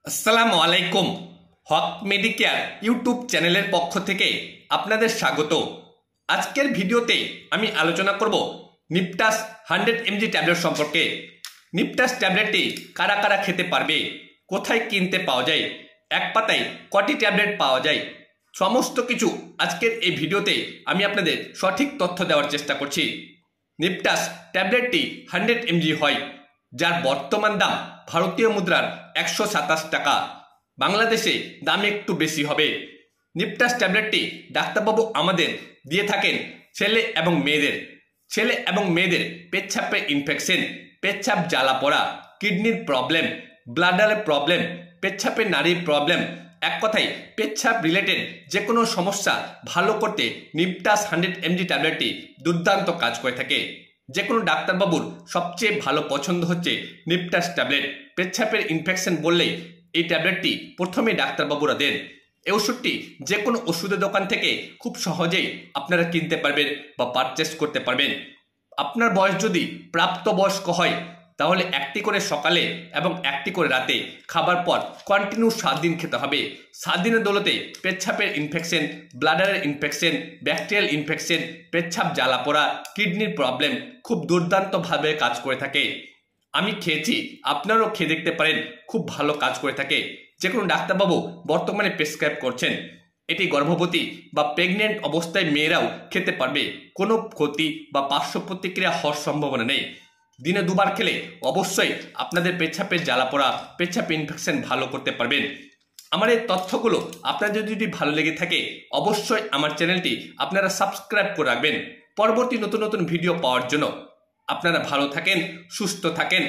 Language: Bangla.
আসসালামু আলাইকুম। হক মেডিকেয়ার ইউটিউব চ্যানেলের পক্ষ থেকে আপনাদের স্বাগত। আজকের ভিডিওতে আমি আলোচনা করব নিপটাস 100 mg ট্যাবলেট সম্পর্কে। নিপটাস ট্যাবলেটটি কারা কারা খেতে পারবে, কোথায় কিনতে পাওয়া যায়, এক পাতায় কটি ট্যাবলেট পাওয়া যায়, সমস্ত কিছু আজকের এই ভিডিওতে আমি আপনাদের সঠিক তথ্য দেওয়ার চেষ্টা করছি। নিপটাস ট্যাবলেটটি 100 mg হয়, যার বর্তমান দাম ভারতীয় মুদ্রার 127 টাকা। বাংলাদেশে দাম একটু বেশি হবে। নিপটাস ট্যাবলেটটি ডাক্তারবাবু আমাদের দিয়ে থাকেন ছেলে এবং মেয়েদের পেচ্ছাপের ইনফেকশন, পেচ্ছাপ জ্বালা পড়া, কিডনির প্রবলেম, ব্লাডারের প্রবলেম, পেচ্ছাপের নাড়ির প্রবলেম, এক কথায় পেচ্ছাপ রিলেটেড যে কোনো সমস্যা ভালো করতে নিপটাস 100 mg ট্যাবলেটটি দুর্দান্ত কাজ করে থাকে। যে কোনো ডাক্তারবাবুর সবচেয়ে ভালো পছন্দ হচ্ছে নিপটাস ট্যাবলেট। পেচ্ছাপের ইনফেকশন বললেই এই ট্যাবলেটটি প্রথমে ডাক্তারবাবুরা দেন। এই ওষুধটি যে কোনো ওষুধের দোকান থেকে খুব সহজেই আপনারা কিনতে পারবেন বা পারচেস করতে পারবেন। আপনার বয়স যদি প্রাপ্তবয়স্ক হয় তাহলে একটি করে সকালে এবং একটি করে রাতে খাবার পর কন্টিনিউ 7 দিন খেতে হবে। 7 দিনের দৌলতে পেচ্ছাপের ইনফেকশন, ব্লাডারের ইনফেকশন, ব্যাকটেরিয়াল ইনফেকশন, পেচ্ছাপ জ্বালা পোড়া, কিডনির প্রবলেম খুব দুর্দান্তভাবে কাজ করে থাকে। আমি খেয়েছি, আপনারাও খেয়ে দেখতে পারেন, খুব ভালো কাজ করে থাকে। যে কোনো ডাক্তারবাবু বর্তমানে প্রেসক্রাইব করছেন। এটি গর্ভবতী বা প্রেগনেন্ট অবস্থায় মেয়েরাও খেতে পারবে। কোনো ক্ষতি বা পার্শ্ব প্রতিক্রিয়া হওয়ার সম্ভাবনা নেই। দিনে 2 বার খেলে অবশ্যই আপনাদের পেচ্ছাপের জ্বালা পোড়া, পেচ্ছাপ ইনফেকশন ভালো করতে পারবেন। আমার এই তথ্যগুলো আপনাদের যদি ভালো লেগে থাকে অবশ্যই আমার চ্যানেলটি আপনারা সাবস্ক্রাইব করে রাখবেন পরবর্তী নতুন নতুন ভিডিও পাওয়ার জন্য। আপনারা ভালো থাকেন, সুস্থ থাকেন।